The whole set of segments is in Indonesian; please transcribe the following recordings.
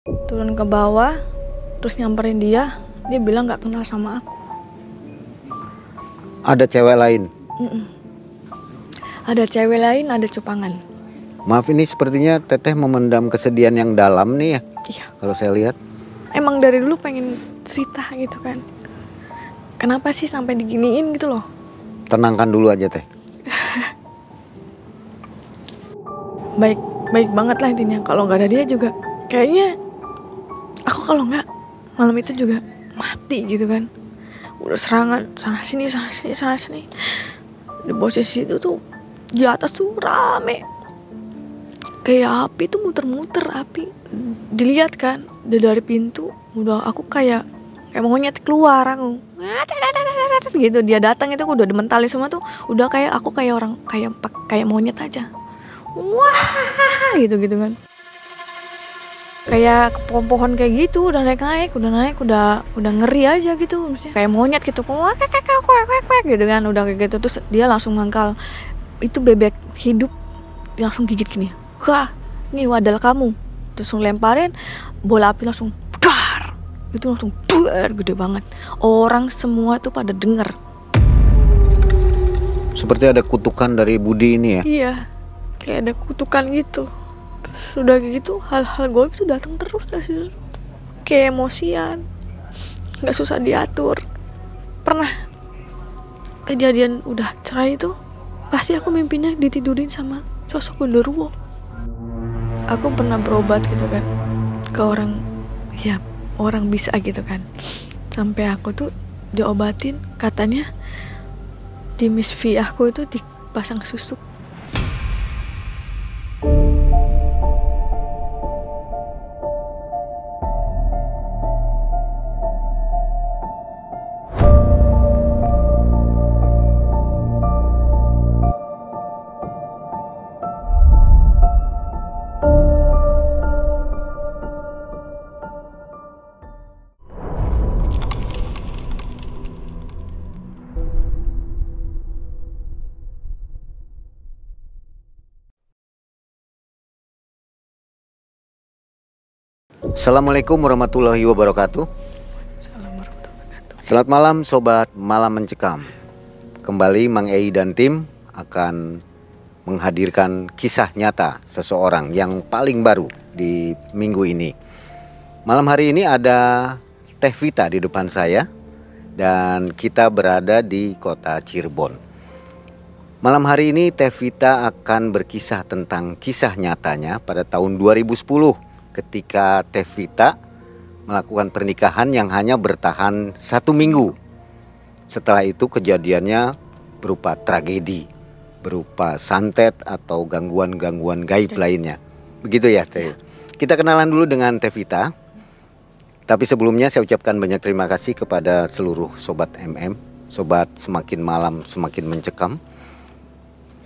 Turun ke bawah, terus nyamperin dia bilang nggak kenal sama aku. Ada cewek lain? Ada cewek lain, ada cupangan. Maaf, ini sepertinya Teteh memendam kesedihan yang dalam nih ya. Iya. Kalau saya lihat. Emang dari dulu pengen cerita gitu kan. Kenapa sih sampai diginiin gitu loh. Tenangkan dulu aja Teh. Baik banget lah intinya. Kalau nggak ada dia juga kayaknya aku kalau nggak malam itu juga mati gitu kan. Udah serangan sana sini. Di posisi itu tuh di atas tuh rame. Kayak api tuh muter-muter api. Dilihat kan dari pintu udah aku kayak monyet keluar aku. Gitu dia datang itu aku udah dimentalin semua tuh udah kayak aku kayak orang kayak monyet aja. Wah gitu kan. Kayak ke pohon kayak gitu udah naik udah ngeri aja gitu maksudnya kayak monyet gitu gitu kan udah kayak gitu terus dia langsung mangkal itu bebek hidup dia langsung gigit gini wah ini wadal kamu terus lemparin bola api langsung dar itu langsung dar gede banget orang semua tuh pada denger seperti ada kutukan dari Budi ini ya. Iya kayak ada kutukan gitu. Sudah gitu hal-hal goib tuh datang terus dari situ. Kayak emosian, nggak susah diatur. Pernah kejadian udah cerai itu, pasti aku mimpinya ditidurin sama sosok genderuwo. Aku pernah berobat gitu kan ke orang, ya orang bisa gitu kan. Sampai aku tuh diobatin, katanya di misfi aku itu dipasang susuk. Assalamualaikum warahmatullahi wabarakatuh. Selamat malam Sobat Malam Mencekam. Kembali Mang Ei dan tim akan menghadirkan kisah nyata seseorang yang paling baru di minggu ini. Malam hari ini ada Teh Vita di depan saya dan kita berada di kota Cirebon. Malam hari ini Teh Vita akan berkisah tentang kisah nyatanya pada tahun 2010 ketika Teh Vita melakukan pernikahan yang hanya bertahan 1 minggu. Setelah itu kejadiannya berupa tragedi, berupa santet atau gangguan-gangguan gaib lainnya. Begitu ya Teh. Kita kenalan dulu dengan Teh Vita. Tapi sebelumnya saya ucapkan banyak terima kasih kepada seluruh Sobat MM, Sobat Semakin Malam Semakin Mencekam.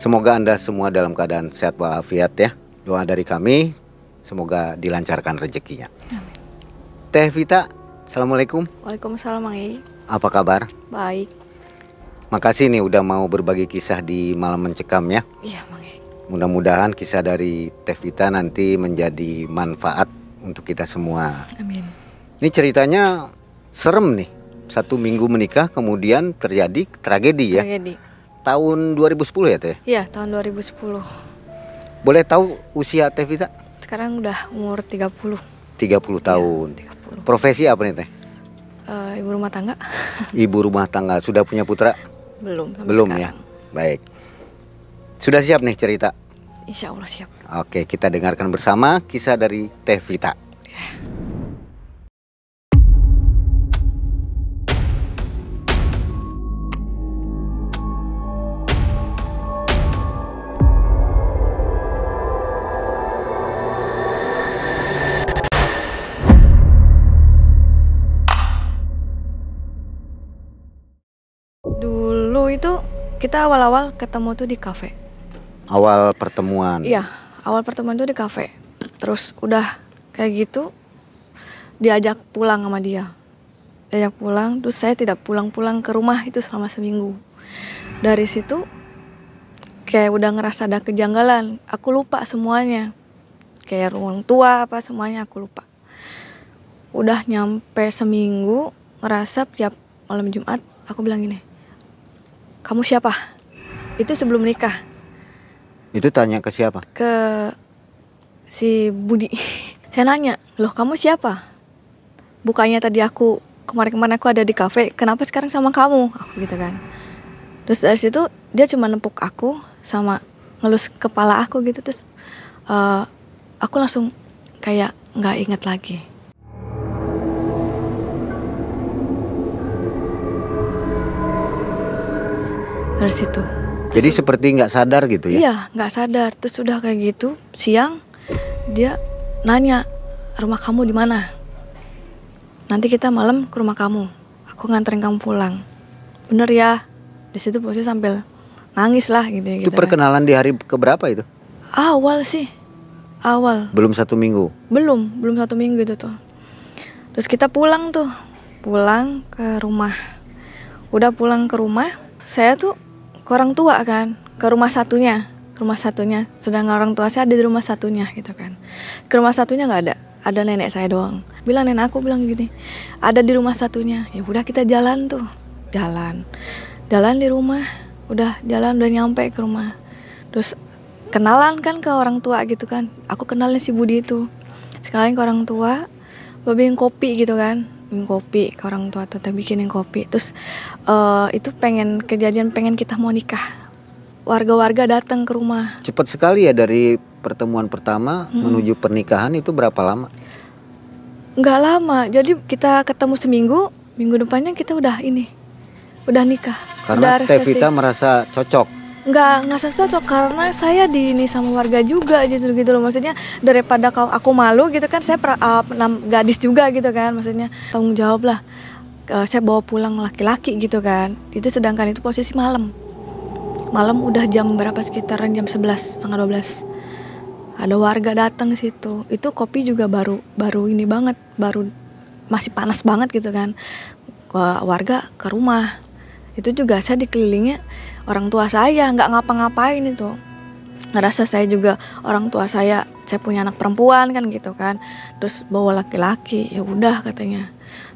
Semoga Anda semua dalam keadaan sehat walafiat ya. Doa dari kami, semoga dilancarkan rezekinya. Amin. Teh Vita, Assalamualaikum. Waalaikumsalam Mang Ei. Apa kabar? Baik. Makasih nih udah mau berbagi kisah di Malam Mencekam ya. Iya Mang Ei. Mudah-mudahan kisah dari Teh Vita nanti menjadi manfaat untuk kita semua. Amin. Ini ceritanya serem nih. 1 minggu menikah kemudian terjadi tragedi ya. Tragedi. Tahun 2010 ya Teh? Iya tahun 2010. Boleh tahu usia Teh Vita? Sekarang udah umur 30. 30 tahun. Ya, 30. Profesi apa nih Teh? Ibu rumah tangga. Ibu rumah tangga. Sudah punya putra? Belum Belum sekarang. ya. Baik. Sudah siap nih cerita? Insya Allah siap. Oke, kita dengarkan bersama kisah dari Teh Vita. Dulu itu kita awal-awal ketemu tuh di kafe. Awal pertemuan. Iya, awal pertemuan tuh di kafe. Terus udah kayak gitu diajak pulang sama dia. Diajak pulang, terus saya tidak pulang-pulang ke rumah itu selama seminggu. Dari situ kayak udah ngerasa ada kejanggalan. Aku lupa semuanya. Kayak orang tua apa semuanya aku lupa. udah nyampe seminggu ngerasa tiap malam Jumat aku bilang gini, kamu siapa? Itu sebelum nikah. Itu tanya ke siapa? Ke si Budi. Saya nanya, loh kamu siapa? Bukannya tadi aku kemarin-kemarin aku ada di kafe, kenapa sekarang sama kamu? Aku gitu kan. Terus dari situ dia cuma nempuk aku sama ngelus kepala aku gitu. Terus aku langsung kayak nggak ingat lagi. Dari situ. Jadi seperti nggak sadar gitu ya? Iya, nggak sadar. Terus udah kayak gitu, siang dia nanya, rumah kamu di mana? Nanti kita malam ke rumah kamu. Aku nganterin kamu pulang. Bener ya? Di situ posisi sambil nangis lah gitu. Itu perkenalan kan. Di hari keberapa itu? Awal sih, awal. Belum 1 minggu? Belum 1 minggu itu tuh. Terus kita pulang ke rumah. Udah pulang ke rumah, saya tuh ke orang tua kan, ke rumah satunya. Sedangkan orang tua saya ada di rumah satunya gitu kan. Ke rumah satunya nggak ada nenek saya doang. Nenek aku bilang gini, ada di rumah satunya. Ya udah kita jalan di rumah, udah nyampe ke rumah. Terus kenalan kan ke orang tua gitu kan. Aku kenalin si Budi itu. Sekalian ke orang tua, bawain kopi gitu kan. Kopi ke orang tua tuh, bikinin kopi. Terus itu pengen kita mau nikah. Warga-warga datang ke rumah. Cepat sekali ya dari pertemuan pertama menuju pernikahan itu berapa lama? Nggak lama. Jadi kita ketemu seminggu, minggu depannya kita udah nikah. Karena Tevita merasa cocok. Nggak cocok karena saya ini sama warga juga gitu loh. Maksudnya daripada aku malu gitu kan, saya gadis juga gitu kan, maksudnya tanggung jawab lah. Saya bawa pulang laki-laki gitu kan. Itu sedangkan itu posisi malam udah jam berapa, sekitaran jam 11, setengah 12. Ada warga datang ke situ. Itu kopi juga baru masih panas banget gitu kan. Warga ke rumah. Itu juga saya dikelilingi orang tua saya, nggak ngapa-ngapain itu. Ngerasa saya juga orang tua saya punya anak perempuan kan gitu kan. Terus bawa laki-laki, ya udah katanya.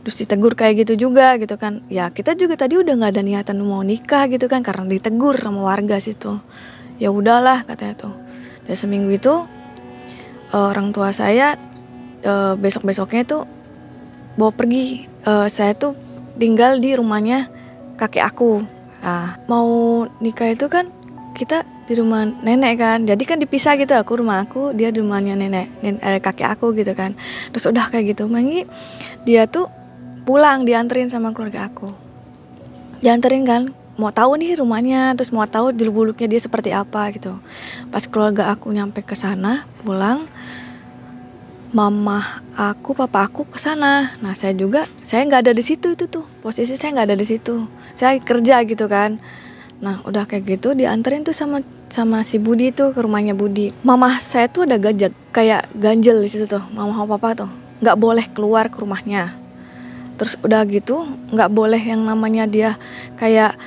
Terus ditegur kayak gitu juga gitu kan. Ya kita juga tadi udah nggak ada niatan mau nikah gitu kan, karena ditegur sama warga situ. Ya udahlah katanya tuh. Dan seminggu itu orang tua saya besok-besoknya tuh bawa pergi. Saya tuh tinggal di rumahnya kakek aku. Nah, mau nikah itu kan kita di rumah nenek kan. Jadi kan dipisah gitu, rumah aku, dia di rumahnya kakek aku gitu kan. Terus udah kayak gitu, dia tuh pulang dianterin sama keluarga aku. Dianterin kan, mau tahu nih rumahnya, terus mau tahu jeluk-beluknya dia seperti apa gitu. Pas keluarga aku nyampe ke sana, pulang, mama aku, papa aku ke sana. Nah, saya nggak ada di situ itu tuh. Posisi saya nggak ada di situ. Saya kerja gitu kan. Nah, udah kayak gitu dianterin tuh sama si Budi tuh ke rumahnya Budi. Mama saya tuh ada kayak ganjel di situ tuh. Mama sama papa tuh nggak boleh keluar ke rumahnya. Terus udah gitu nggak boleh yang namanya dia kayak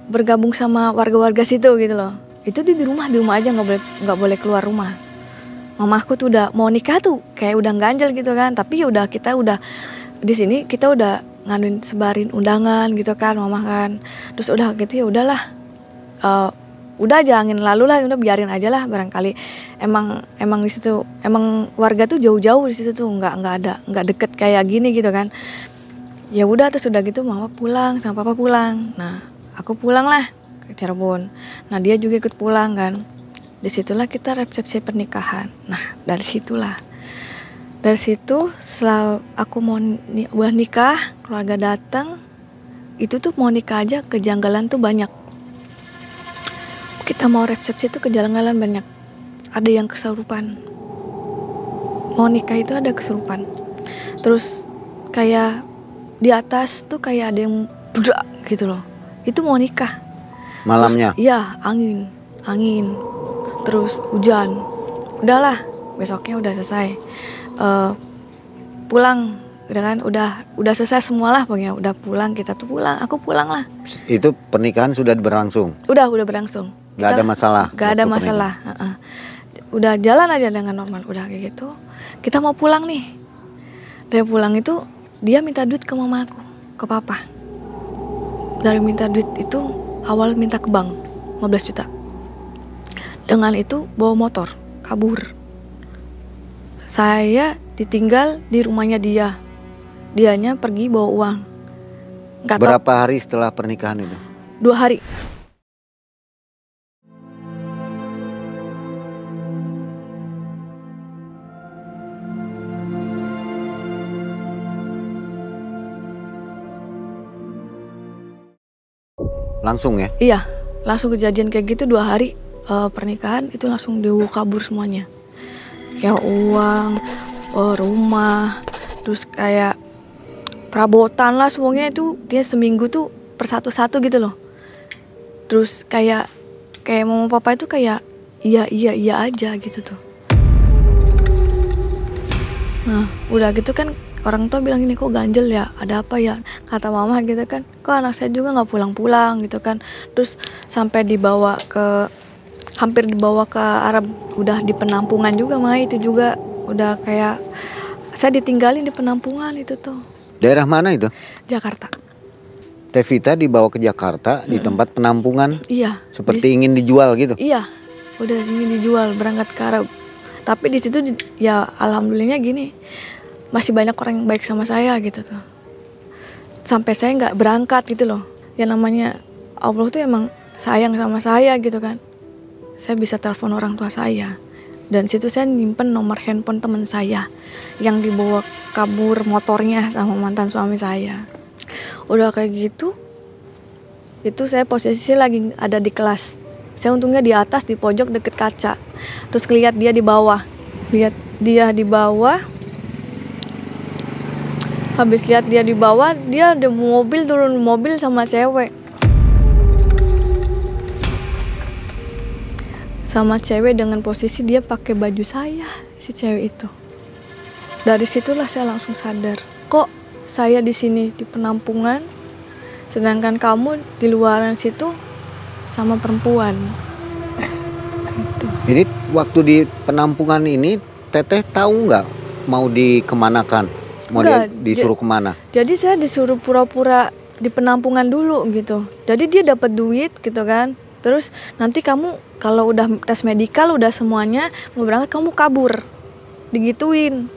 bergabung sama warga-warga situ gitu loh. Itu di rumah aja, nggak boleh keluar rumah. Mamaku tuh udah mau nikah tuh kayak udah ganjel gitu kan. Tapi ya udah, kita udah di sini, kita udah sebarin undangan gitu kan, mama kan. Terus udah gitu ya udahlah, udah jangan lalu lah, udah biarin aja lah, barangkali emang di situ emang warga tuh jauh-jauh di situ tuh, nggak deket kayak gini gitu kan. Ya udah, terus udah gitu mama pulang sama papa pulang. Nah, aku pulang lah ke Cirebon. Nah, dia juga ikut pulang kan. Disitulah kita resepsi pernikahan. Nah, dari situ setelah aku udah nikah, keluarga datang, itu tuh mau nikah aja kejanggalan tuh banyak. Kita mau resepsi tuh kejanggalan banyak. Ada yang kesurupan. Mau nikah itu ada kesurupan. Terus kayak di atas tuh kayak ada yang budak gitu loh. Itu mau nikah. Malamnya? Iya, angin. Terus hujan. Udahlah, besoknya udah selesai. Pulang, udah kan, udah selesai semualah pokoknya, udah pulang, kita tuh pulang, aku pulang lah. Itu pernikahan sudah berlangsung? Udah berlangsung. Nggak ada masalah? Nggak ada masalah. Udah jalan aja dengan normal, udah kayak gitu. Kita mau pulang nih. Dia pulang itu dia minta duit ke mama aku, ke papa. Dari minta duit itu awal minta ke bank 15 juta. Dengan itu bawa motor kabur. Saya ditinggal di rumahnya dia. Dianya pergi bawa uang. Nggak tahu, Berapa hari setelah pernikahan itu? 2 hari. Langsung ya? Iya, langsung kejadian kayak gitu 2 hari pernikahan itu langsung dia kabur semuanya. Kayak uang, rumah, terus kayak perabotan lah semuanya itu dia seminggu tuh per satu-satu gitu loh. Terus kayak mama papa itu kayak iya aja gitu tuh. Nah, udah gitu kan orang tua bilang gini, kok ganjel ya, ada apa ya, kata mama gitu kan, kok anak saya juga nggak pulang-pulang gitu kan. Terus sampai hampir dibawa ke Arab, udah di penampungan juga mah itu juga udah kayak saya ditinggalin di penampungan itu tuh. Daerah mana itu? Jakarta. Tevita dibawa ke Jakarta di tempat penampungan. Iya. Seperti ingin dijual gitu. Iya, udah ingin dijual berangkat ke Arab. Tapi di situ ya alhamdulillahnya gini, masih banyak orang yang baik sama saya gitu tuh. Sampai saya nggak berangkat gitu loh. Ya namanya Allah tuh emang sayang sama saya gitu kan. Saya bisa telepon orang tua saya. Dan situ saya nyimpen nomor handphone teman saya yang dibawa kabur motornya sama mantan suami saya. Udah kayak gitu, itu saya posisi lagi ada di kelas. Saya untungnya di atas di pojok deket kaca. Terus ngeliat dia di bawah. Lihat dia di bawah. Habis lihat dia di bawah, dia ada mobil, turun mobil sama cewek. Sama cewek dengan posisi dia pakai baju saya, si cewek itu. Dari situlah saya langsung sadar, kok saya di sini di penampungan, sedangkan kamu di luaran situ sama perempuan. Gitu. Ini waktu di penampungan ini Teteh tahu nggak mau dikemanakan? Mau disuruh kemana? Jadi saya disuruh pura-pura di penampungan dulu gitu. Jadi dia dapat duit gitu kan. Terus nanti kamu kalau udah tes medikal udah semuanya mau berangkat kamu kabur. Digituin.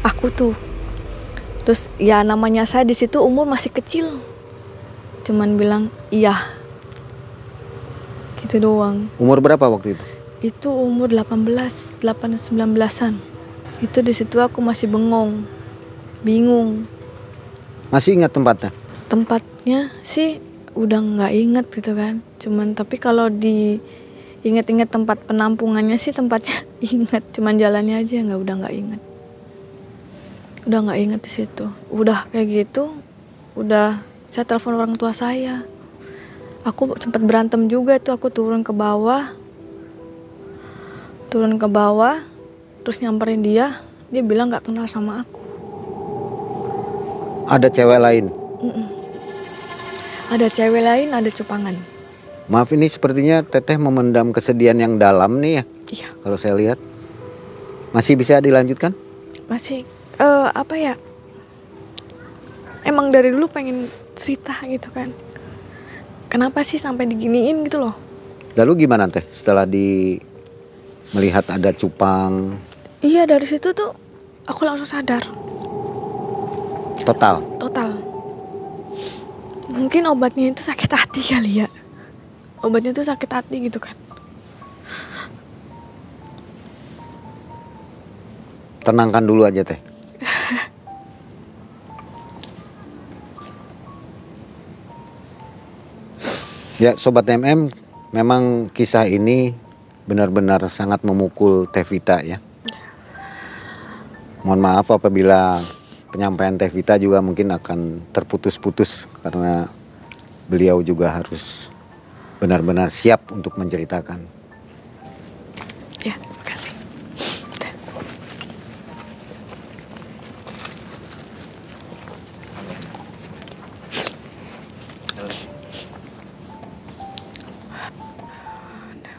Aku tuh. Terus ya namanya saya di situ umur masih kecil. Cuman bilang iya. Gitu doang. Umur berapa waktu itu? Itu umur 19-an. Itu di situ aku masih bengong, bingung. Masih ingat tempatnya? Tempatnya sih udah nggak inget gitu kan. Cuman tapi kalau diinget-inget tempat penampungannya sih tempatnya inget. Cuman jalannya aja udah nggak inget. Udah nggak inget di situ. Udah kayak gitu, udah saya telepon orang tua saya. Aku sempat berantem juga tuh, aku turun ke bawah, terus nyamperin dia bilang nggak kenal sama aku. Ada cewek lain? Ada cewek lain, ada cupangan. Maaf, ini sepertinya Teteh memendam kesedihan yang dalam nih ya. Iya. Kalau saya lihat, masih bisa dilanjutkan? Masih apa ya? Emang dari dulu pengen cerita gitu kan. Kenapa sih sampai diginiin gitu loh? Lalu gimana Teh setelah melihat ada cupang? Iya, dari situ tuh aku langsung sadar. Total. Mungkin obatnya itu sakit hati kali ya. Obatnya itu sakit hati gitu kan. Tenangkan dulu aja Teh. Ya Sobat MM, memang kisah ini benar-benar sangat memukul Tevita ya. Mohon maaf apabila penyampaian Tevita juga mungkin akan terputus-putus karena beliau juga harus benar-benar siap untuk menceritakan. Ya, makasih.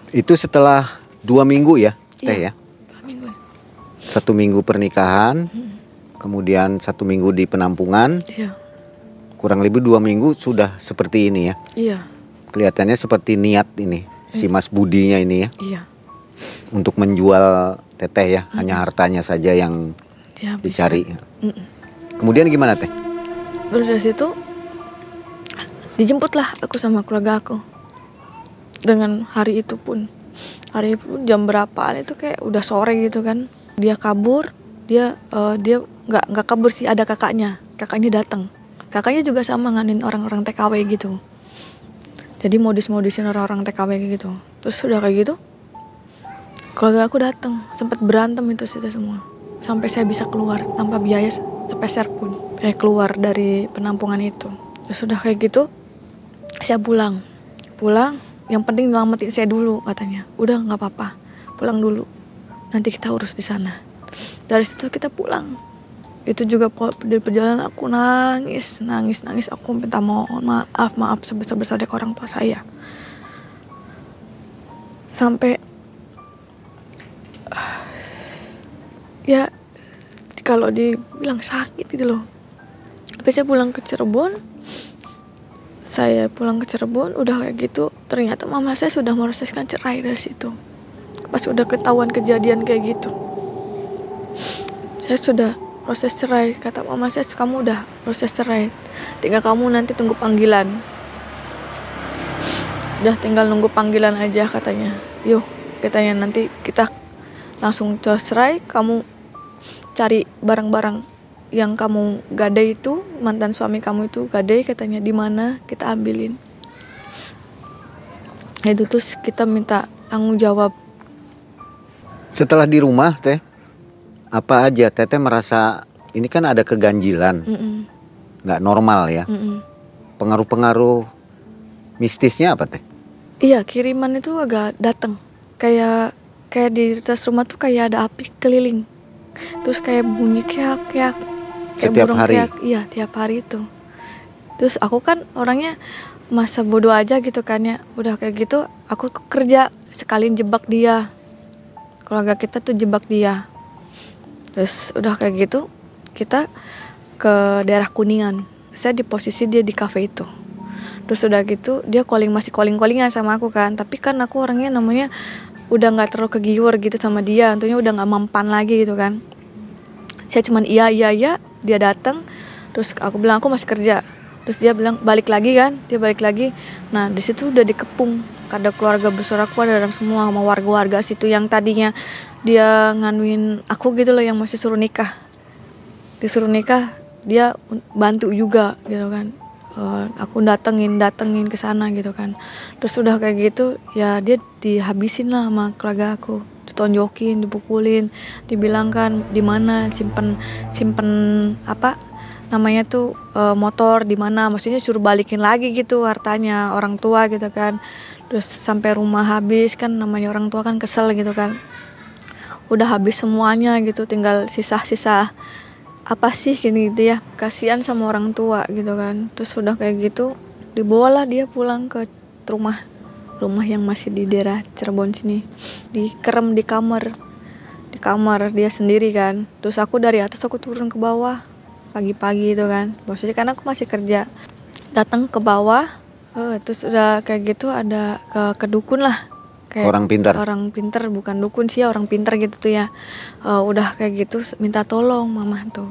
Itu setelah 2 minggu ya Teh ya? 2 minggu. 1 minggu pernikahan, kemudian 1 minggu di penampungan, Iya. kurang lebih 2 minggu sudah seperti ini ya. Iya. Kelihatannya seperti niat ini si Mas Budinya ini ya, Iya. untuk menjual teteh ya, hanya hartanya saja yang Dia dicari. Mm-mm. Kemudian gimana teh? Terus dari situ dijemputlah aku sama keluarga aku. Dengan hari itu pun jam berapaan itu kayak udah sore gitu kan. Dia kabur, dia nggak kabur sih, ada kakaknya datang. Kakaknya juga sama nganin orang-orang TKW gitu. Jadi modis-modisin orang-orang TKW gitu. Terus udah kayak gitu, keluarga aku datang, sempat berantem itu semua. Sampai saya bisa keluar tanpa biaya sepeser pun. Saya keluar dari penampungan itu. Terus udah kayak gitu, saya pulang. Yang penting nyelamatin saya dulu katanya. Udah nggak apa-apa, pulang dulu. Nanti kita urus di sana. Dari situ kita pulang. Itu juga di perjalanan aku nangis. Aku minta maaf sebesar-besarnya ke orang tua saya. Sampai ya kalau dibilang sakit gitu loh. Tapi saya pulang ke Cirebon, udah kayak gitu, ternyata mama saya sudah memproseskan cerai dari situ. Pas udah ketahuan kejadian kayak gitu, saya sudah proses cerai. Kata mama saya, kamu udah proses cerai, tinggal kamu nanti tunggu panggilan. Udah tinggal nunggu panggilan aja katanya. Yuk, katanya nanti kita langsung cerai, kamu cari barang-barang yang kamu gadai itu, mantan suami kamu itu gadai katanya, di mana kita ambilin. Itu terus kita minta tanggung jawab. Setelah di rumah teh, apa aja teteh merasa ini kan ada keganjilan, nggak normal ya. Pengaruh-pengaruh mistisnya apa teh? Iya, kiriman itu agak datang. Kayak di atas rumah tuh kayak ada api keliling. Terus kayak bunyi keak kayak Setiap burung hari? keak. Iya, tiap hari itu. Terus aku kan orangnya masa bodoh aja gitu kan ya. Udah kayak gitu aku kerja sekalian jebak dia. Keluarga kita tuh jebak dia. Terus udah kayak gitu kita ke daerah Kuningan. Saya di posisi dia di kafe itu. Terus udah gitu dia masih callingan sama aku kan. Tapi kan aku orangnya namanya udah gak terlalu kegiur gitu sama dia. Tentunya udah gak mempan lagi gitu kan. Saya cuman iya, dia datang. Terus aku bilang aku masih kerja. Terus dia bilang balik lagi kan. Dia balik lagi. Nah di situ udah dikepung. Ada keluarga besar aku, ada orang semua sama warga-warga situ yang tadinya dia nganuin aku gitu loh, yang masih suruh nikah. Disuruh nikah, dia bantu juga gitu kan. Aku datengin ke sana gitu kan. Terus udah kayak gitu ya dia dihabisin lah sama keluarga aku. Ditonjokin, dipukulin, dibilangkan di mana simpen apa namanya tuh motor di mana, maksudnya suruh balikin lagi gitu hartanya orang tua gitu kan. Terus sampai rumah habis kan, namanya orang tua kan kesel gitu kan. Udah habis semuanya gitu, tinggal sisa-sisa apa sih gini gitu ya, kasihan sama orang tua gitu kan. Terus udah kayak gitu dibawalah dia pulang ke rumah yang masih di daerah Cirebon sini, dikerem di kamar dia sendiri kan. Terus aku dari atas aku turun ke bawah pagi-pagi itu kan, maksudnya karena aku masih kerja, datang ke bawah. Terus udah kayak gitu ada ke dukun lah, kayak orang pintar bukan dukun sih ya, orang pintar gitu tuh ya. Udah kayak gitu minta tolong mama tuh,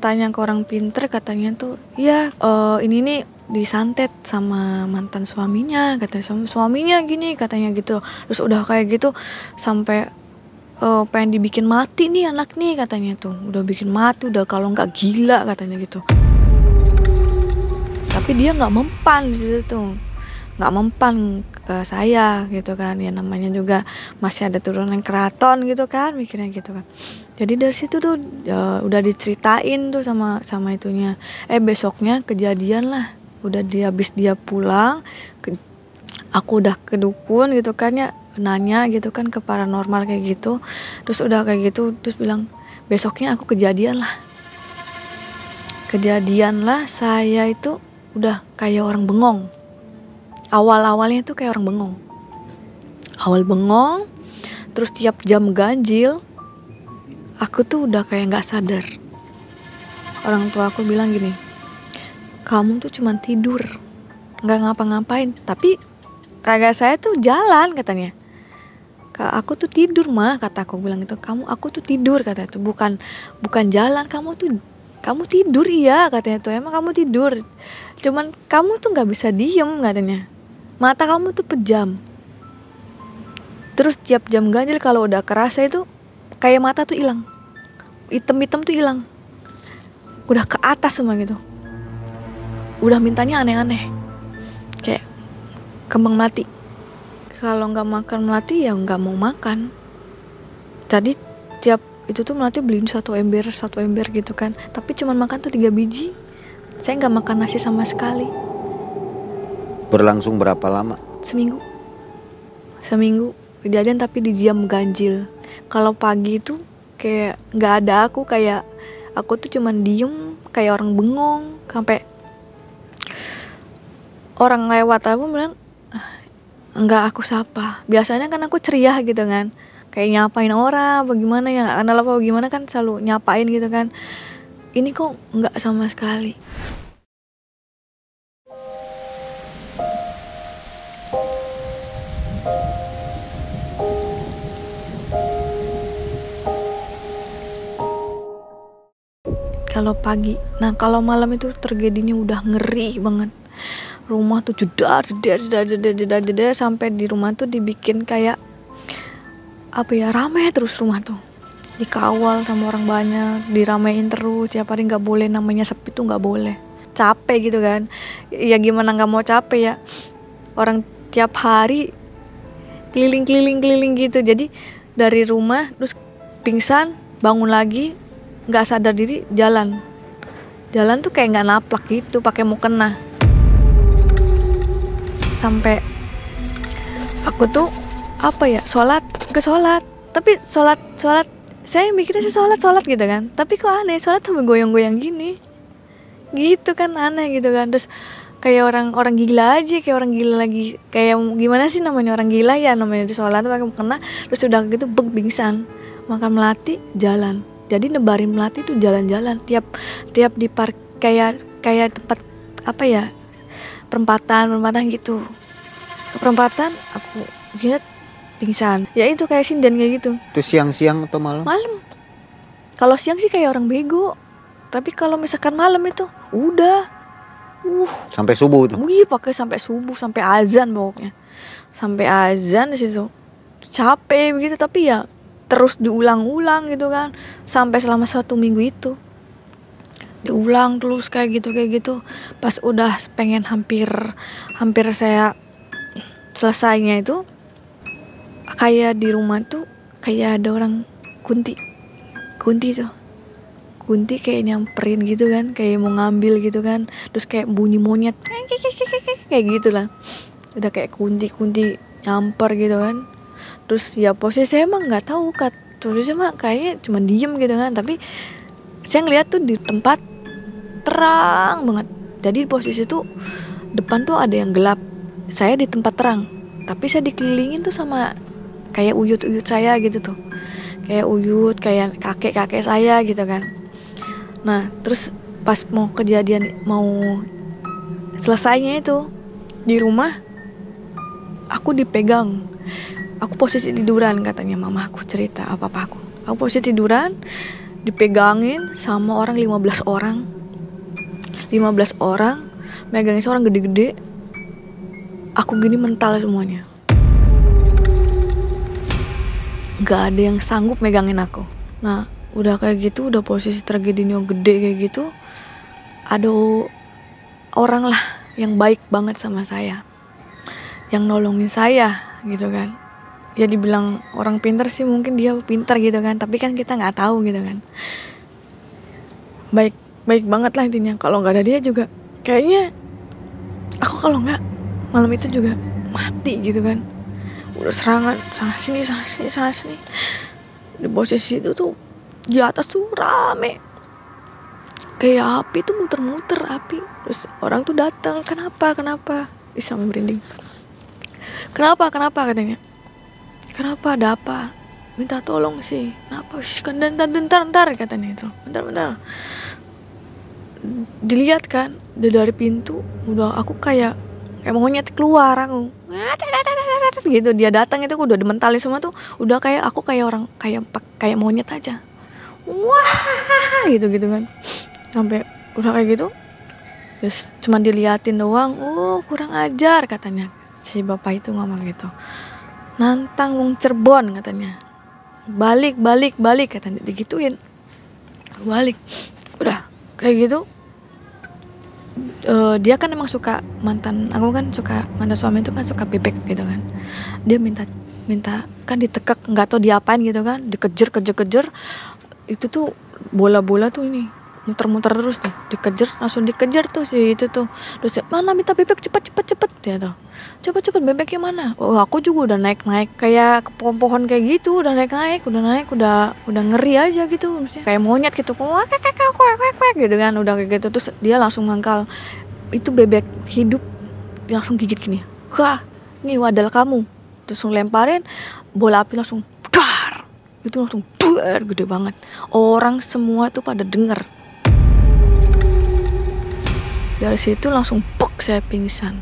tanya ke orang pintar, katanya tuh iya ini nih disantet sama mantan suaminya, katanya suaminya gini katanya gitu. Terus udah kayak gitu sampai pengen dibikin mati nih anak nih katanya tuh, udah bikin mati, udah kalau nggak gila katanya gitu. Tapi dia nggak mempan di situ tuh, nggak mempan ke saya gitu kan. Ya namanya juga masih ada turunan keraton gitu kan, mikirnya gitu kan. Jadi dari situ tuh udah diceritain tuh sama itunya. Besoknya kejadian lah, udah habis dia pulang, aku udah ke dukun gitu kan ya, nanya gitu kan ke paranormal kayak gitu. Terus udah kayak gitu terus bilang besoknya aku kejadian lah saya itu udah kayak orang bengong. Awal-awalnya tuh kayak orang bengong. Terus tiap jam ganjil aku tuh udah kayak nggak sadar. Orang tua aku bilang gini, kamu tuh cuma tidur, nggak ngapa-ngapain. Tapi raga saya tuh jalan katanya. Aku tuh tidur mah, kata aku bilang itu. Aku tuh tidur kata itu, bukan jalan. Kamu tidur iya katanya tuh. Emang kamu tidur, cuman kamu tuh nggak bisa diem katanya. Mata kamu tuh pejam. Terus tiap jam ganjil kalau udah kerasa itu kayak mata tuh hilang, hitam-hitam tuh hilang, udah ke atas semua gitu. Udah mintanya aneh-aneh, kayak kembang melati. Kalau nggak makan melati ya nggak mau makan. Jadi tiap itu tuh melati beliin satu ember gitu kan. Tapi cuman makan tuh 3 biji. Saya nggak makan nasi sama sekali. Berlangsung berapa lama? Seminggu kejadian, tapi di jam ganjil. Kalau pagi itu kayak nggak ada aku, kayak aku tuh cuman diem kayak orang bengong. Sampai orang lewat aku bilang enggak aku sapa. Biasanya kan aku ceria gitu kan, kayak nyapain orang bagaimana ya, kenal apa bagaimana kan selalu nyapain gitu kan. Ini kok enggak sama sekali. Kalau pagi, nah kalau malam itu tragedinya udah ngeri banget. Rumah tuh jedar sampai di rumah tuh dibikin kayak apa ya, rame terus rumah tuh, dikawal sama orang banyak, diramein terus tiap hari. Nggak boleh namanya sepi tuh, nggak boleh. Capek gitu kan ya, gimana nggak mau capek ya, orang tiap hari keliling gitu. Jadi dari rumah terus pingsan, bangun lagi nggak sadar diri, jalan tuh kayak nggak naplak gitu, pakai mukena. Sampai aku tuh apa ya, sholat, tapi sholat saya mikirnya sih sholat gitu kan, tapi kok aneh, sholat sampai goyang-goyang gini gitu kan, aneh gitu kan. Terus kayak orang gila aja, kayak orang gila lagi, kayak gimana sih namanya, orang gila ya namanya, di sholat tuh pakai mukena. Terus udah gitu pingsan, makan melati, jalan. Jadi nebarin melati tuh jalan-jalan tiap di park, kayak tempat apa ya, perempatan gitu. Ke perempatan aku lihat pingsan. Ya itu kayak sinden kayak gitu. Itu siang-siang atau malam? Malam. Kalau siang sih kayak orang bego. Tapi kalau misalkan malam itu udah sampai subuh tuh. Wih, pakai sampai subuh, sampai azan pokoknya. Sampai azan di situ. Capek begitu, tapi ya terus diulang-ulang gitu kan. Sampai selama 1 minggu itu. Diulang terus kayak gitu. Pas udah pengen hampir saya selesainya itu, kayak di rumah tuh kayak ada orang kunti tuh. Kunti kayak nyamperin gitu kan, kayak mau ngambil gitu kan. Terus kayak bunyi monyet kayak gitu lah. Udah kayak kunti nyamper gitu kan. Terus ya posisi saya emang nggak tahu kan, posisi mah kayaknya cuma diem gitu kan. Tapi saya ngeliat tuh di tempat terang banget. Jadi posisi tuh depan tuh ada yang gelap, saya di tempat terang, tapi saya dikelilingin tuh sama kayak uyut saya gitu tuh, kayak uyut, kayak kakek saya gitu kan. Nah terus pas mau kejadian, mau selesainya itu di rumah, aku dipegang. Aku posisi tiduran, katanya mama aku cerita apa aku posisi tiduran, dipegangin sama orang 15 orang, megangin seorang gede-gede. Aku gini mental semuanya, gak ada yang sanggup megangin aku. Nah udah kayak gitu, udah posisi tragedinya gede kayak gitu, ada orang lah yang baik banget sama saya, yang nolongin saya gitu kan. Ya dibilang orang pintar sih, mungkin dia pintar gitu kan, tapi kan kita nggak tahu gitu kan. Baik banget lah intinya. Kalau nggak ada dia juga kayaknya aku kalau nggak malam itu juga mati gitu kan. Udah serangan sana sini. Di posisi itu tuh di atas tuh rame, kayak api tuh muter-muter api. Terus orang tuh datang, kenapa sampai merinding. Kenapa katanya, kenapa, ada apa? minta tolong sih. Kenapa sih kan, ntar katanya itu, bentar dilihat kan dari pintu udah aku kayak monyet keluar aku gitu. Dia datang itu aku udah dimentalin semua tuh, udah kayak aku kayak orang kayak monyet aja, wah gitu kan. Sampai udah kayak gitu terus cuma diliatin doang. Kurang ajar katanya si bapak itu ngomong gitu, nantang wong Cirebon katanya, balik katanya, digituin balik. Udah kayak gitu dia kan emang suka mantan suami itu kan suka bebek gitu kan. Dia minta kan ditekek, nggak tahu diapain gitu kan, dikejar itu tuh bola tuh ini muter terus tuh, langsung dikejar tuh si itu tuh. Terus mana minta bebek cepet dia tuh, cepet bebeknya mana. Aku juga udah naik kayak ke pohon kayak gitu, udah naik udah ngeri aja gitu, misalnya kayak monyet gitu, kwek gitu kan, udah kayak gitu. Terus dia langsung mangkal itu bebek hidup, dia langsung gigit gini, wah ini wadal kamu. Terus lemparin bola api, langsung dar, itu langsung dar gede banget. Orang semua tuh pada denger. Dari situ langsung pok, saya pingsan.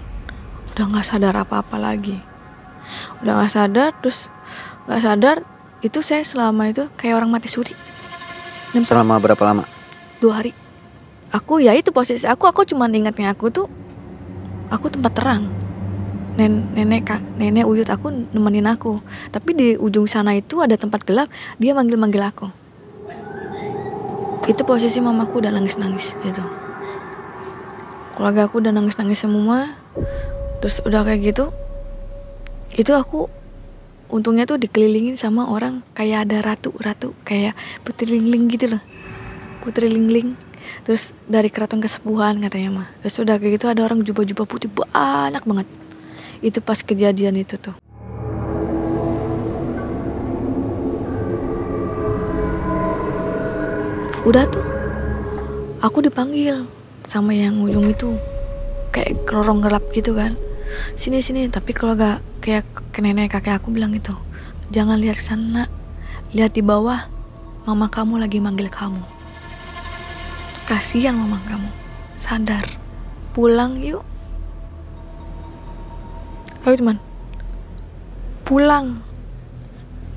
Udah gak sadar apa-apa lagi. Terus gak sadar. Itu saya selama itu kayak orang mati suri. Selama berapa lama? 2 hari. Aku ya itu posisi aku cuma ingatnya aku tempat terang. Nenek uyut aku nemenin aku. Tapi di ujung sana itu ada tempat gelap. Dia manggil aku. Itu posisi mamaku udah nangis gitu. Keluarga aku udah nangis semua. Terus udah kayak gitu, itu aku untungnya tuh dikelilingin sama orang kayak ada ratu kayak Putri Lingling gitu loh, Putri Lingling. Terus dari keraton kesepuhan katanya mah. Terus udah kayak gitu ada orang jubah putih banyak banget. Itu pas kejadian itu tuh. Udah tuh aku dipanggil sama yang ujung itu, kayak lorong gelap gitu kan, sini. Tapi kalau gak kayak ke nenek kakek aku bilang gitu, jangan lihat ke sana, lihat di bawah, mama kamu lagi manggil kamu. Kasihan mama kamu, sadar, pulang yuk. Lalu cuman pulang.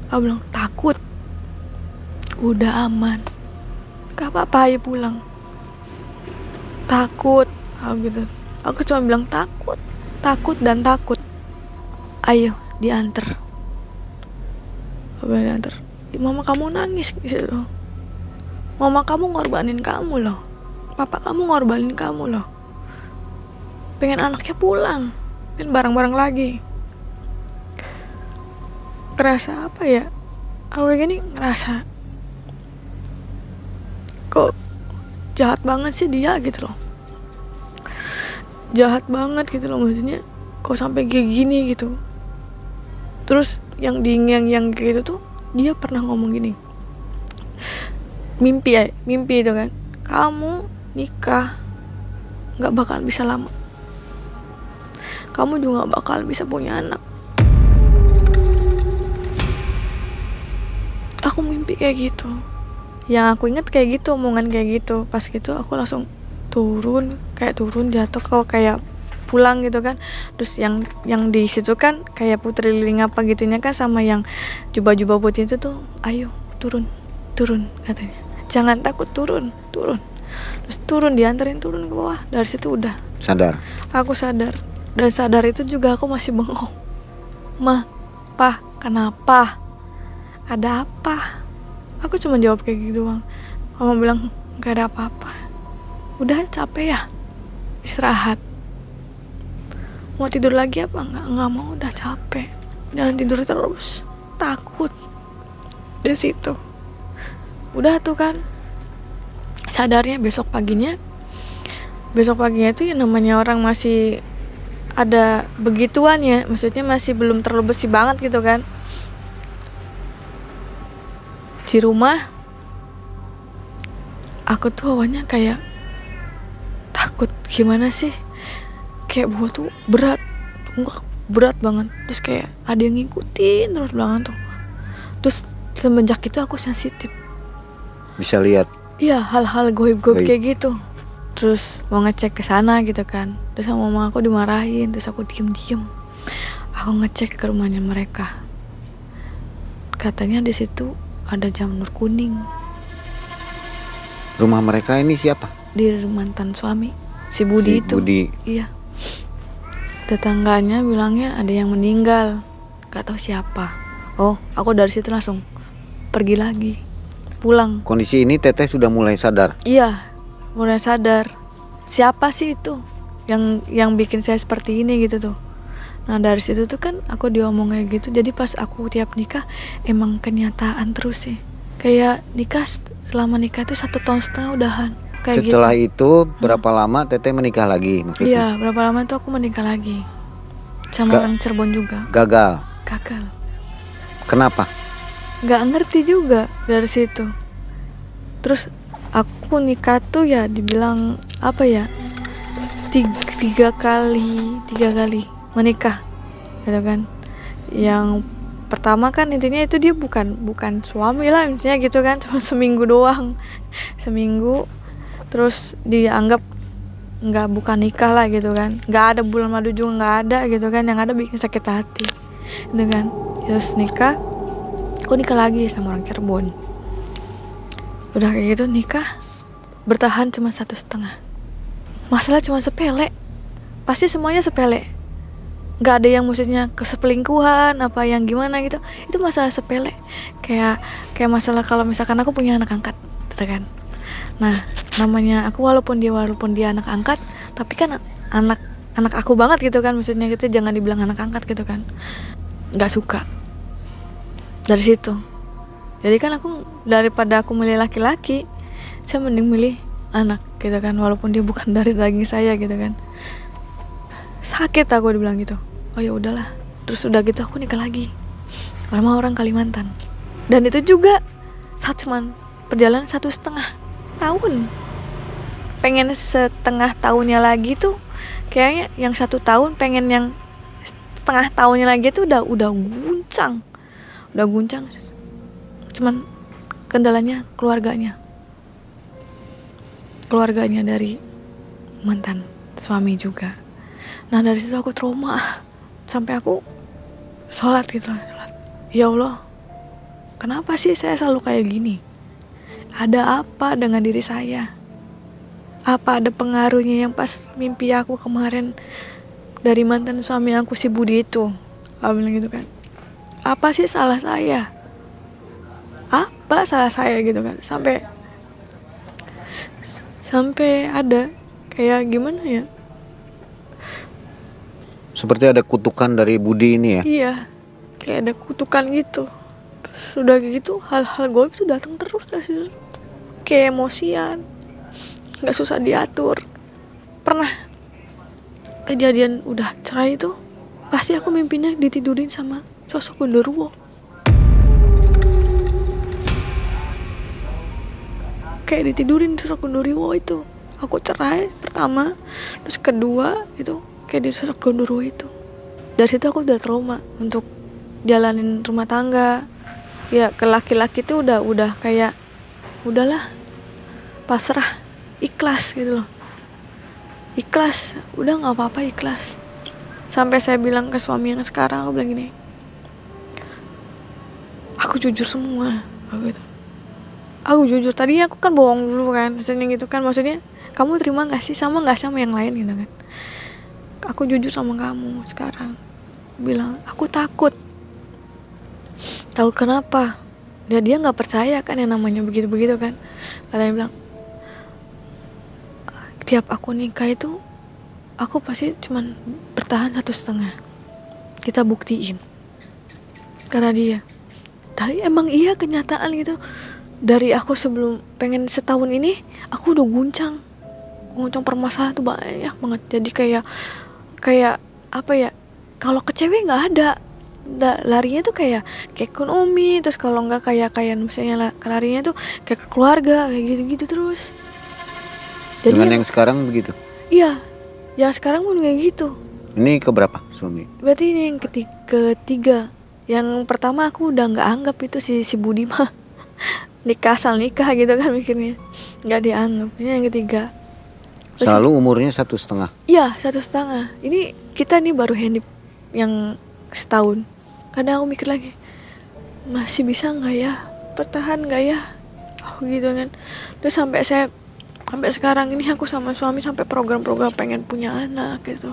Aku bilang takut, udah aman, gak apa-apa ya pulang. Takut, aku cuma bilang takut. Ayo diantar. Mama kamu nangis gitu. Mama kamu ngorbanin kamu loh, papa kamu ngorbanin kamu loh. Pengen anaknya pulang, pengen bareng-bareng lagi. Ngerasa apa ya? Aku gini ngerasa kok jahat banget sih dia gitu loh. Jahat banget gitu loh, maksudnya kok sampai kayak gini gitu. Terus yang kayak gitu tuh, dia pernah ngomong gini, mimpi itu kan, kamu nikah gak bakal bisa lama, kamu juga gak bakal bisa punya anak. Aku mimpi kayak gitu. Yang aku ingat kayak gitu, omongan kayak gitu. Pas gitu aku langsung turun jatuh kayak pulang gitu kan. Terus yang di situ kan kayak Putri Lingling apa gitunya kan, sama yang jubah putih itu tuh, ayo turun katanya, jangan takut, turun. Terus dianterin turun ke bawah. Dari situ udah sadar. Aku sadar, dan sadar itu juga aku masih bengong. Ma, Pa, kenapa? Ada apa? Aku cuma jawab kayak gitu doang. Mama bilang gak ada apa-apa, udah capek ya, istirahat. Mau tidur lagi apa? Nggak mau, udah capek, jangan tidur terus, takut. Di situ udah tuh kan sadarnya besok paginya tuh yang namanya orang masih ada begituan ya, maksudnya masih belum terlalu bersih banget gitu kan. Di rumah aku tuh awalnya kayak takut, gimana sih, kayak bawa tuh berat banget. Terus kayak ada yang ngikutin terus belakang tuh. Terus semenjak itu aku sensitif. Bisa lihat. Iya, hal-hal goib-goib Goib. kayak gitu. Terus mau ngecek ke sana gitu kan. Terus sama mama aku dimarahin, terus aku diem-diem. Aku ngecek ke rumahnya mereka. Katanya di situ ada jamur kuning. Rumah mereka ini siapa? Di mantan suami, si Budi Si itu. Budi. Iya. Tetangganya bilangnya ada yang meninggal. Gak tahu siapa. Oh, aku dari situ langsung pergi lagi. Pulang. Kondisi ini Teteh sudah mulai sadar. Iya, mulai sadar. Siapa sih itu yang bikin saya seperti ini gitu tuh. Nah dari situ tuh kan aku diomong kayak gitu. Jadi pas aku tiap nikah emang kenyataan terus sih. Kayak nikah, selama nikah itu 1,5 tahun udahan. Kayak Setelah gitu. itu berapa lama Teteh menikah lagi maksudnya? Iya, berapa lama tuh aku menikah lagi. Sama orang Cirebon juga. Gagal. Gagal. Kenapa? Gak ngerti juga dari situ. Terus aku nikah tuh ya dibilang apa ya, tiga kali menikah gitu kan. Yang pertama kan intinya itu dia bukan suami lah intinya gitu kan, cuma seminggu doang, seminggu. Terus dianggap bukan nikah lah gitu kan, nggak ada bulan madu juga nggak ada gitu kan, yang ada bikin sakit hati gitu kan. Terus nikah, aku nikah lagi sama orang Cirebon. Udah kayak gitu nikah, bertahan cuma 1,5 tahun. Masalah cuma sepele, pasti semuanya sepele. Nggak ada yang maksudnya keselingkuhan apa yang gimana gitu. Itu masalah sepele. Kayak masalah kalau misalkan aku punya anak angkat, gitu kan. Nah, namanya aku walaupun dia anak angkat, tapi kan anak aku banget gitu kan, maksudnya gitu, jangan dibilang anak angkat gitu kan. Nggak suka. Dari situ. Jadi kan aku daripada aku milih laki-laki, saya mending milih anak gitu kan, walaupun dia bukan dari daging saya gitu kan. Sakit aku dibilang gitu. Oh ya udahlah. Terus udah gitu aku nikah lagi sama orang Kalimantan. Dan itu juga cuman perjalanan 1,5 tahun. Pengen setengah tahunnya lagi tuh, kayaknya yang 1 tahun pengen yang setengah tahunnya lagi tuh udah guncang. Cuman kendalanya keluarganya dari mantan suami juga. Nah dari situ aku trauma sampai aku sholat gitu lah, sholat. Ya Allah, kenapa sih saya selalu kayak gini? Ada apa dengan diri saya? Apa ada pengaruhnya yang pas mimpi aku kemarin dari mantan suami aku si Budi itu? Aku bilang gitu kan. Apa sih salah saya? Apa salah saya gitu kan? Sampai ada kayak gimana ya? Seperti ada kutukan dari Budi ini ya? Iya, kayak ada kutukan gitu. Terus udah gitu hal-hal goib tuh datang terus dari situ. Kayak emosian, nggak susah diatur. Pernah kejadian udah cerai itu, pasti aku mimpinya ditidurin sama sosok genderuwo. Kayak ditidurin sosok genderuwo itu. Aku cerai pertama, terus kedua itu kayak di sosok genderuwo itu. Dari situ aku udah trauma untuk jalanin rumah tangga. Ya ke laki-laki tuh udah kayak udahlah, pasrah, ikhlas gitu loh. Ikhlas, udah nggak apa-apa, ikhlas. Sampai saya bilang ke suami yang sekarang, aku bilang gini, aku jujur semua, aku jujur. Tadinya aku kan bohong dulu kan, maksudnya gitu kan, maksudnya kamu terima nggak sih, sama nggak sama yang lain gitu kan. Aku jujur sama kamu sekarang, bilang aku takut. Tahu kenapa? Dia nggak percaya kan yang namanya begitu kan. Katanya bilang, tiap aku nikah itu aku pasti cuman bertahan 1,5. Kita buktiin, kata dia. Tapi emang iya kenyataan gitu. Dari aku sebelum pengen setahun ini, aku udah guncang permasalahan tuh banyak banget. Jadi kayak apa ya, kalau ke cewek nggak ada, larinya tuh kayak ekonomi. Terus kalau nggak kayak misalnya larinya tuh kayak ke keluarga, kayak gitu terus. Jadi dengan yang sekarang begitu? Iya, yang sekarang pun kayak gitu. Ini keberapa suami? Berarti ini yang ketiga Yang pertama aku udah nggak anggap itu si Budi mah nikah asal nikah gitu kan mikirnya, nggak dianggap. Ini yang ketiga. Terus, Selalu umurnya 1,5. iya 1,5. Ini kita nih baru handip yang setahun. Kadang aku mikir lagi, masih bisa nggak ya, bertahan nggak ya, gitu kan. Terus sampai sekarang ini aku sama suami sampai program-program pengen punya anak gitu,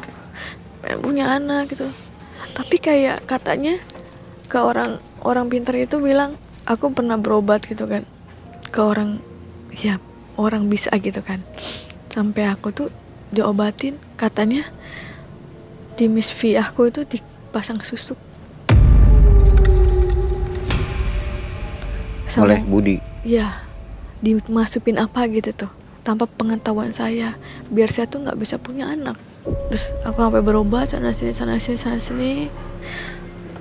tapi kayak katanya ke orang pintar itu bilang aku pernah berobat gitu kan ke orang, ya orang bisa gitu kan, sampai aku tuh diobatin, katanya di misfi aku itu dipasang susuk Oleh Budi. ya, dimasukin apa gitu tuh tanpa pengetahuan saya, biar saya tuh nggak bisa punya anak. Terus aku sampai berobat sana sini.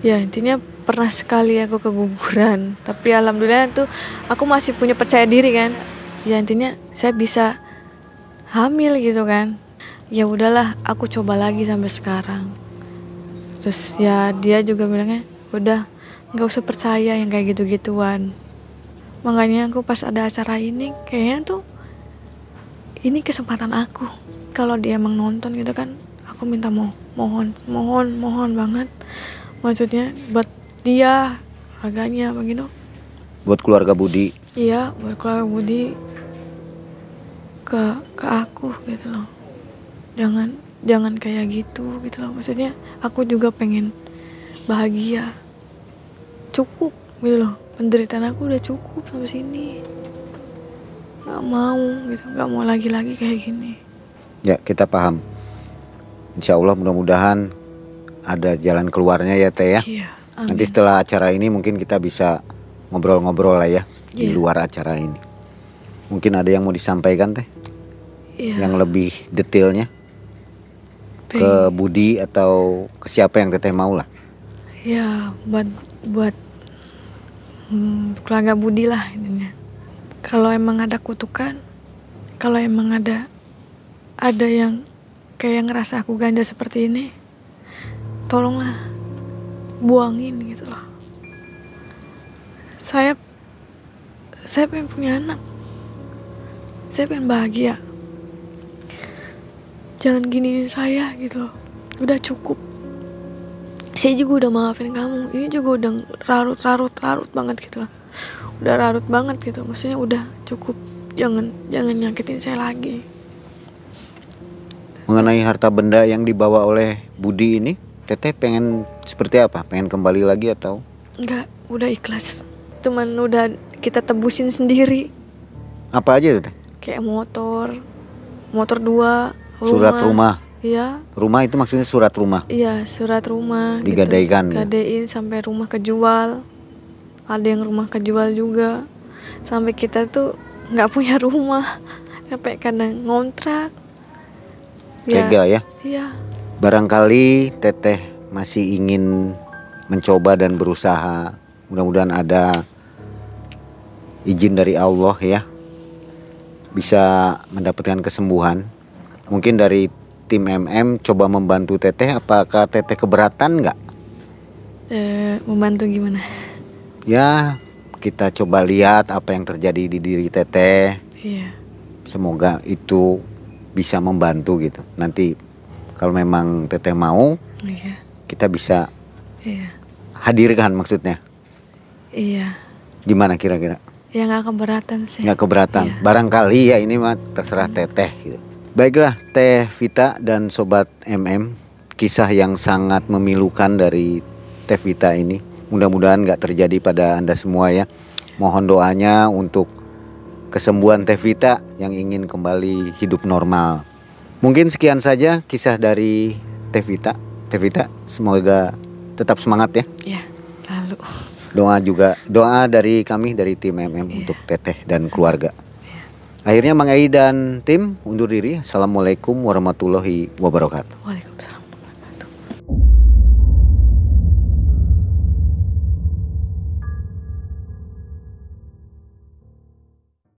Ya intinya pernah sekali aku keguguran, tapi alhamdulillah tuh aku masih punya percaya diri kan. Ya intinya saya bisa hamil gitu kan. Ya udahlah, aku coba lagi sampai sekarang. Terus ya dia juga bilangnya udah nggak usah percaya yang kayak gitu-gituan. Makanya aku pas ada acara ini kayaknya tuh ini kesempatan aku. Kalau dia emang nonton gitu kan, aku minta mohon banget. Maksudnya buat dia, keluarganya begitu. Buat keluarga Budi. Iya, buat keluarga Budi ke aku gitu loh. Jangan kayak gitu loh. Maksudnya aku juga pengen bahagia. Cukup gitu loh. Penderitaan aku udah cukup sampai sini. Gak mau gitu, gak mau lagi kayak gini. Ya, kita paham. Insya Allah mudah-mudahan ada jalan keluarnya ya Teh ya. Iya, amin. Nanti setelah acara ini mungkin kita bisa ngobrol-ngobrol lah ya di luar acara ini. Mungkin ada yang mau disampaikan Teh? Iya. Yang lebih detailnya ke Budi atau ke siapa yang Teteh mau lah. Ya buat keluarga Budi lah intinya. Kalau emang ada kutukan, kalau emang ada yang kayak ngerasa aku ganda seperti ini, tolonglah buangin gitu loh. Saya pengen punya anak, saya pengen bahagia. Jangan giniin saya gitu loh. Udah cukup. Saya juga udah maafin kamu. Ini juga udah larut banget gitu loh. Udah larut banget gitu. Maksudnya udah cukup. Jangan nyakitin saya lagi. Mengenai harta benda yang dibawa oleh Budi ini, Teteh pengen seperti apa? Pengen kembali lagi atau? Enggak, udah ikhlas. Cuman udah kita tebusin sendiri. Apa aja Teteh? Kayak motor 2, Surat rumah. Iya. Rumah itu maksudnya surat rumah. Iya, surat rumah. Digadaikan. Gitu. Gadein sampai rumah kejual. Ada yang rumah kejual juga. Sampai kita tuh nggak punya rumah. Sampai kadang ngontrak. Tega ya? Iya. Barangkali Teteh masih ingin mencoba dan berusaha. Mudah-mudahan ada izin dari Allah ya. Bisa mendapatkan kesembuhan. Mungkin dari tim MM coba membantu Teteh. Apakah Teteh keberatan nggak? Membantu gimana? Ya kita coba lihat apa yang terjadi di diri Teteh. Iya. Semoga itu bisa membantu gitu. Nanti kalau memang Teteh mau, Iya. kita bisa Iya. hadirkan maksudnya. Iya. Gimana kira-kira? Ya nggak keberatan sih. Nggak keberatan. Iya. Barangkali ya ini mah terserah Teteh gitu. Baiklah Teh Vita dan Sobat MM, kisah yang sangat memilukan dari Teh Vita ini. Mudah-mudahan nggak terjadi pada Anda semua ya. Mohon doanya untuk kesembuhan Teh Vita yang ingin kembali hidup normal. Mungkin sekian saja kisah dari Teh Vita. Teh Vita semoga tetap semangat ya. Iya, lalu. Doa dari kami dari tim MM untuk Teteh dan keluarga. Akhirnya Mang Ei dan tim undur diri. Assalamualaikum warahmatullahi wabarakatuh. Waalaikumsalam.